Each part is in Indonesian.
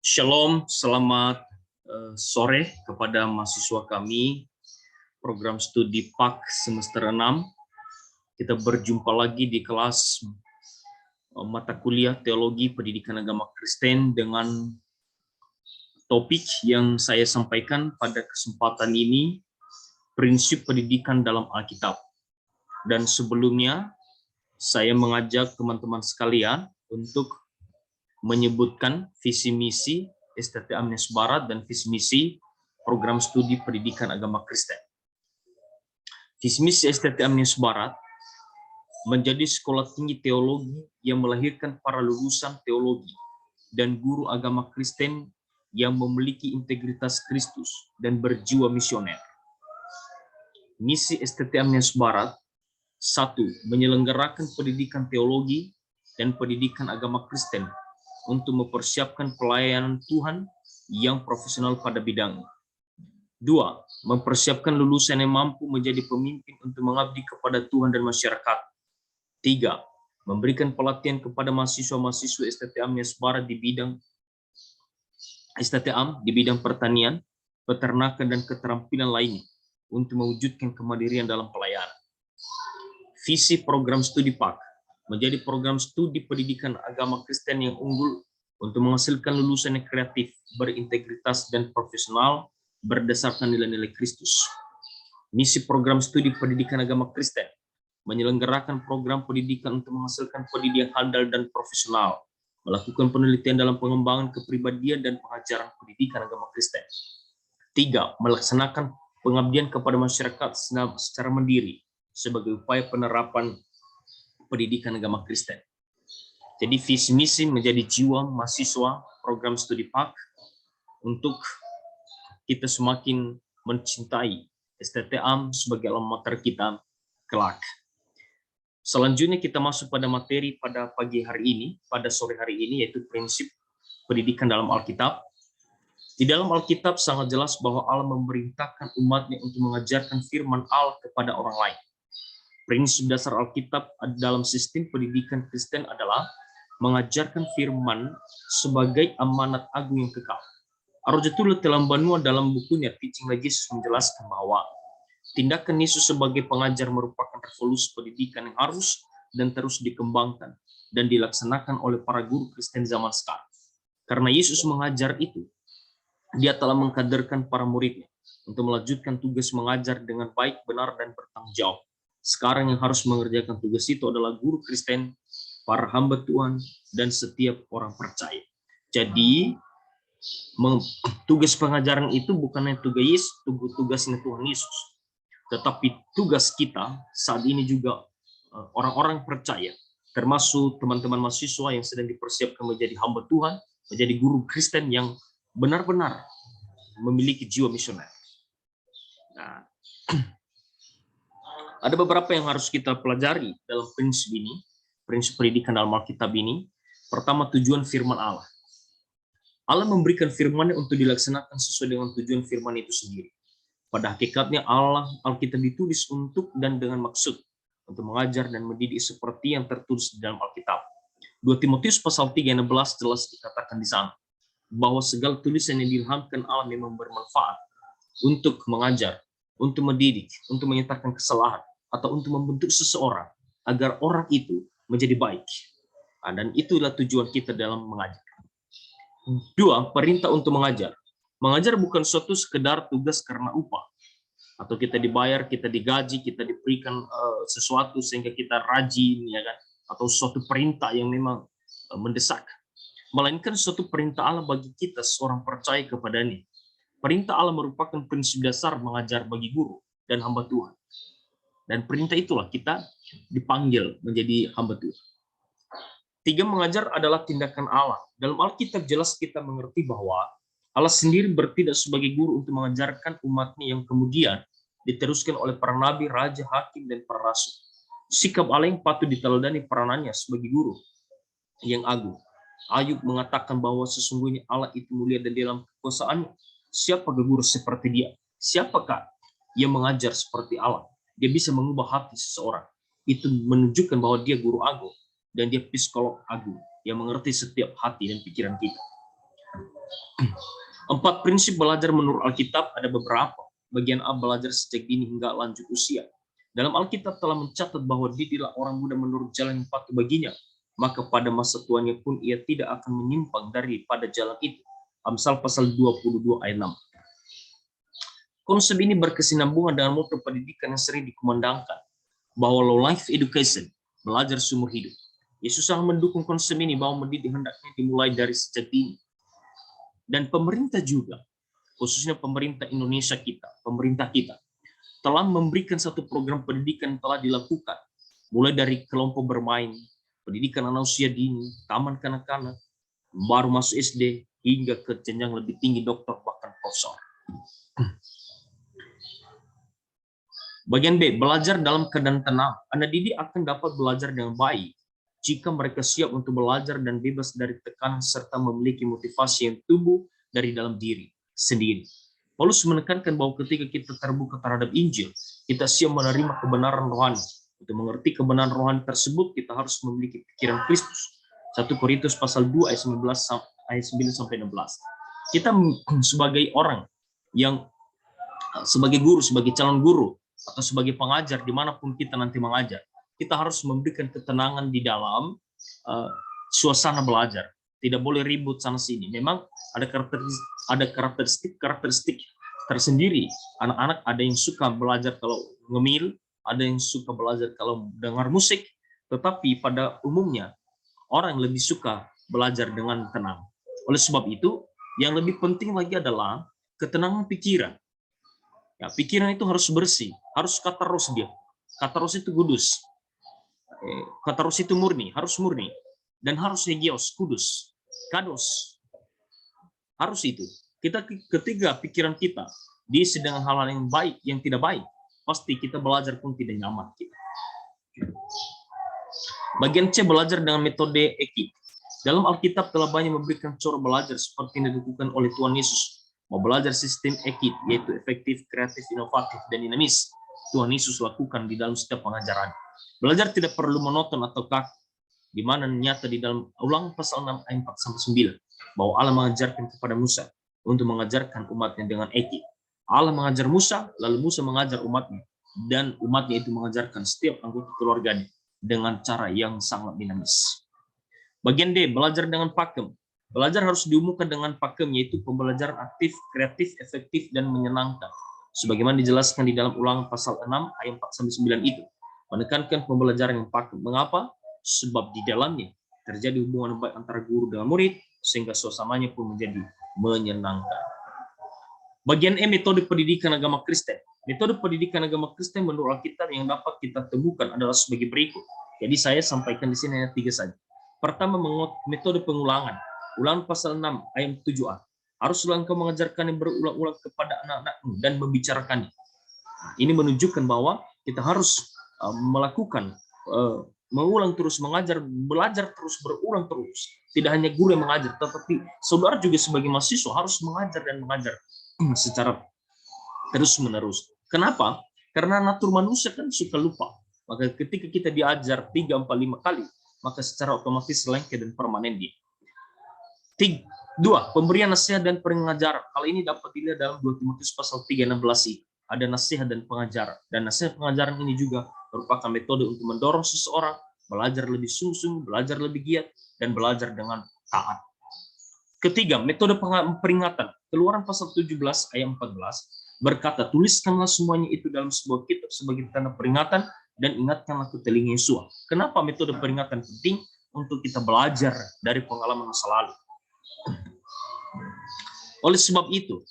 Shalom, selamat sore kepada mahasiswa kami program studi PAK semester 6. Kita berjumpa lagi di kelas mata kuliah Teologi Pendidikan Agama Kristen dengan topik yang saya sampaikan pada kesempatan ini, prinsip pendidikan dalam Alkitab. Dan sebelumnya, saya mengajak teman-teman sekalian untuk menyebutkan visi misi STT Amnes Barat dan visi misi program studi pendidikan agama Kristen. Visi misi STT Amnes Barat menjadi sekolah tinggi teologi yang melahirkan para lulusan teologi dan guru agama Kristen yang memiliki integritas Kristus dan berjiwa misioner. Misi STT Amnes Barat: 1. Menyelenggarakan pendidikan teologi dan pendidikan agama Kristen untuk mempersiapkan pelayanan Tuhan yang profesional pada bidangnya. 2. Mempersiapkan lulusan yang mampu menjadi pemimpin untuk mengabdi kepada Tuhan dan masyarakat. 3. Memberikan pelatihan kepada mahasiswa-mahasiswa STT Amnes Barat di bidang STT-AM di bidang pertanian, peternakan, dan keterampilan lainnya untuk mewujudkan kemandirian dalam pelayanan. Visi program studi PAK menjadi program studi pendidikan agama Kristen yang unggul untuk menghasilkan lulusan yang kreatif, berintegritas, dan profesional berdasarkan nilai-nilai Kristus. Misi program studi pendidikan agama Kristen menyelenggarakan program pendidikan untuk menghasilkan pendidik yang handal dan profesional, melakukan penelitian dalam pengembangan kepribadian dan pengajaran pendidikan agama Kristen. 3. Melaksanakan pengabdian kepada masyarakat secara mandiri sebagai upaya penerapan pendidikan agama Kristen. Jadi visi misi menjadi jiwa mahasiswa program studi PAK untuk kita semakin mencintai STT-AM sebagai alma mater kita kelak. Selanjutnya kita masuk pada materi pada pagi hari ini, pada sore hari ini, yaitu prinsip pendidikan dalam Alkitab. Di dalam Alkitab sangat jelas bahwa Allah memerintahkan umatnya untuk mengajarkan firman Allah kepada orang lain. Prinsip dasar Alkitab dalam sistem pendidikan Kristen adalah mengajarkan firman sebagai amanat agung yang kekal. Arojatulah telah Banua dalam bukunya Teaching Legis menjelaskan bahwa tindakan Yesus sebagai pengajar merupakan revolusi pendidikan yang harus dan terus dikembangkan dan dilaksanakan oleh para guru Kristen zaman sekarang. Karena Yesus mengajar itu, Dia telah mengkaderkan para muridnya untuk melanjutkan tugas mengajar dengan baik, benar, dan bertanggung jawab. Sekarang yang harus mengerjakan tugas itu adalah guru Kristen, para hamba Tuhan, dan setiap orang percaya. Jadi, tugas pengajaran itu bukannya tugasnya Tuhan Yesus, tetapi tugas kita saat ini juga orang-orang percaya, termasuk teman-teman mahasiswa yang sedang dipersiapkan menjadi hamba Tuhan, menjadi guru Kristen yang benar-benar memiliki jiwa misioner. Nah, ada beberapa yang harus kita pelajari dalam prinsip ini, prinsip pendidikan dalam Alkitab ini. Pertama, tujuan firman Allah. Allah memberikan firman-Nya untuk dilaksanakan sesuai dengan tujuan firman itu sendiri. Pada hakikatnya Alkitab ditulis untuk dan dengan maksud untuk mengajar dan mendidik seperti yang tertulis di dalam Alkitab. 2 Timotius pasal 3:16 jelas dikatakan di sana bahwa segala tulisan yang diilhamkan Allah memang bermanfaat untuk mengajar, untuk mendidik, untuk menyatakan kesalahan, atau untuk membentuk seseorang agar orang itu menjadi baik. Dan itulah tujuan kita dalam mengajar. 2. Perintah untuk mengajar. Mengajar bukan suatu sekedar tugas karena upah, atau kita dibayar, kita digaji, kita diberikan sesuatu sehingga kita rajin, ya kan? Atau suatu perintah yang memang mendesak. Melainkan suatu perintah Allah bagi kita seorang percaya kepadanya. Perintah Allah merupakan prinsip dasar mengajar bagi guru dan hamba Tuhan. Dan perintah itulah kita dipanggil menjadi hamba Tuhan. 3. Mengajar adalah tindakan Allah. Dalam Alkitab jelas kita mengerti bahwa Allah sendiri bertindak sebagai guru untuk mengajarkan umatnya yang kemudian diteruskan oleh para nabi, raja, hakim, dan para rasul. Sikap Allah yang patut diteladani peranannya sebagai guru yang agung. Ayub mengatakan bahwa sesungguhnya Allah itu mulia dan dalam kekuasaannya. Siapakah guru seperti Dia? Siapakah yang mengajar seperti Allah? Dia bisa mengubah hati seseorang. itu menunjukkan bahwa dia guru agung dan dia psikolog agung yang mengerti setiap hati dan pikiran kita. 4 prinsip belajar menurut Alkitab ada beberapa. Bagian A, belajar sejak dini hingga lanjut usia. Dalam Alkitab telah mencatat bahwa didiklah orang muda menurut jalan yang patuh baginya, maka pada masa tuanya pun ia tidak akan menyimpang daripada jalan itu. Amsal pasal 22 ayat 6. Konsep ini berkesinambungan dengan moto pendidikan yang sering dikumandangkan, bahwa low life education, belajar seumur hidup. Yesus sangat mendukung konsep ini bahwa mendidik hendaknya dimulai dari sejak dini. Dan pemerintah juga, khususnya pemerintah Indonesia kita, pemerintah kita, telah memberikan satu program pendidikan yang telah dilakukan, mulai dari kelompok bermain, pendidikan anak usia dini, taman kanak-kanak, baru masuk SD, hingga ke jenjang lebih tinggi dokter bahkan profesor. Bagian B, belajar dalam keadaan tenang. Anak didik akan dapat belajar dengan baik jika mereka siap untuk belajar dan bebas dari tekanan serta memiliki motivasi yang tumbuh dari dalam diri sendiri. Paulus menekankan bahwa ketika kita terbuka terhadap Injil, kita siap menerima kebenaran rohani. Untuk mengerti kebenaran rohani tersebut, kita harus memiliki pikiran Kristus. 1 Korintus pasal 2 ayat 9 sampai 16. Kita sebagai orang yang sebagai guru, sebagai calon guru, atau sebagai pengajar dimanapun kita nanti mengajar, kita harus memberikan ketenangan di dalam suasana belajar. Tidak boleh ribut sana sini. Memang ada karakteristik tersendiri. Anak-anak ada yang suka belajar kalau ngemil, ada yang suka belajar kalau dengar musik, tetapi pada umumnya orang lebih suka belajar dengan tenang. Oleh sebab itu, yang lebih penting lagi adalah ketenangan pikiran. Ya, pikiran itu harus bersih, harus kataros dia. Kataros itu kudus. Kataros itu murni, harus murni. Dan harus hegios, kudus. Kados. Harus itu. Kita ketika pikiran kita diisi dengan hal-hal yang baik, yang tidak baik, pasti kita belajar pun tidak nyaman. Bagian C, belajar dengan metode EKI. Dalam Alkitab telah banyak memberikan cara belajar seperti yang dilakukan oleh Tuhan Yesus. Mau belajar sistem EKID, yaitu efektif, kreatif, inovatif, dan dinamis. Tuhan Yesus lakukan di dalam setiap pengajaran. Belajar tidak perlu monoton atau kaku, di mana nyata di dalam Ulangan pasal 6 ayat 4-9, bahwa Allah mengajarkan kepada Musa untuk mengajarkan umatnya dengan EKID. Allah mengajar Musa, lalu Musa mengajar umatnya, dan umatnya itu mengajarkan setiap anggota keluarganya dengan cara yang sangat dinamis. Bagian D, belajar dengan pakem. Belajar harus diumumkan dengan pakem, yaitu pembelajaran aktif, kreatif, efektif, dan menyenangkan. Sebagaimana dijelaskan di dalam Ulangan pasal 6 ayat 4-9 itu. Menekankan pembelajaran yang pakem. Mengapa? Sebab di dalamnya terjadi hubungan baik antara guru dengan murid, sehingga suasananya pun menjadi menyenangkan. Bagian E, metode pendidikan agama Kristen. Metode pendidikan agama Kristen menurut Alkitab yang dapat kita temukan adalah sebagai berikut. Jadi saya sampaikan di sini hanya 3 saja. Pertama, metode pengulangan. Ulangan pasal 6 ayat 7a. Haruslah engkau mengajarkannya berulang-ulang kepada anak-anakmu dan membicarakannya. Ini menunjukkan bahwa kita harus melakukan, mengulang terus, mengajar, belajar terus, berulang terus. Tidak hanya guru yang mengajar, tetapi saudara juga sebagai mahasiswa harus mengajar dan mengajar secara terus-menerus. Kenapa? Karena natur manusia kan suka lupa. Maka ketika kita diajar 3, 4, 5 kali, maka secara otomatis lengket dan permanen dia. 2. Pemberian nasihat dan pengajaran. Hal ini dapat dilihat dalam 2 Timotius pasal 3:16. Ada nasihat dan pengajaran. Dan nasihat pengajaran ini juga merupakan metode untuk mendorong seseorang belajar lebih sungguh-sungguh, belajar lebih giat, dan belajar dengan taat. Ketiga, metode peringatan. Keluaran pasal 17 ayat 14 berkata, tuliskanlah semuanya itu dalam sebuah kitab sebagai tanda peringatan dan ingatkanlah ke telinga Yesua. Kenapa metode peringatan penting? Untuk kita belajar dari pengalaman masa lalu. Oleh sebab itu,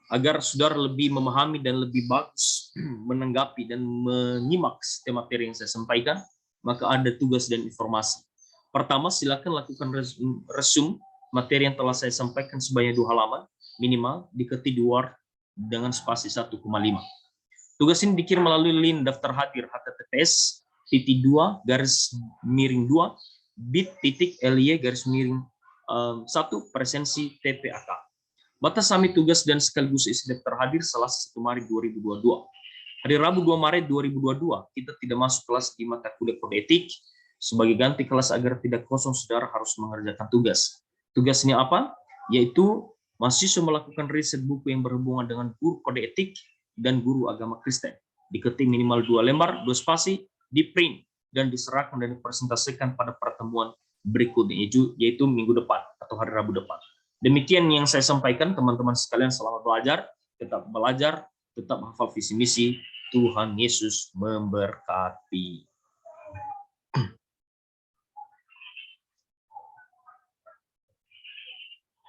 agar saudara lebih memahami dan lebih bagus menanggapi dan menyimak setiap materi yang saya sampaikan, maka ada tugas dan informasi. Pertama, silakan lakukan resume materi yang telah saya sampaikan sebanyak 2 halaman, minimal diketik di Word dengan spasi 1,5. Tugas ini dikirim melalui link daftar hadir https://bit.ly/1 presensi TPAK. Batas sami tugas dan sekaligus isi daftar hadir Selasa 1 Maret 2022. Hari Rabu 2 Maret 2022, kita tidak masuk kelas di mata kuliah kode etik. Sebagai ganti kelas agar tidak kosong, saudara harus mengerjakan tugas. Tugasnya apa? Yaitu mahasiswa melakukan riset buku yang berhubungan dengan guru kode etik dan guru agama Kristen. Diketik minimal 2 lembar, 2 spasi, di print, dan diserahkan dan dipresentasikan pada pertemuan berikutnya, yaitu minggu depan atau hari Rabu depan. Demikian yang saya sampaikan, teman-teman sekalian. Selamat belajar, tetap hafal visi misi. Tuhan Yesus memberkati.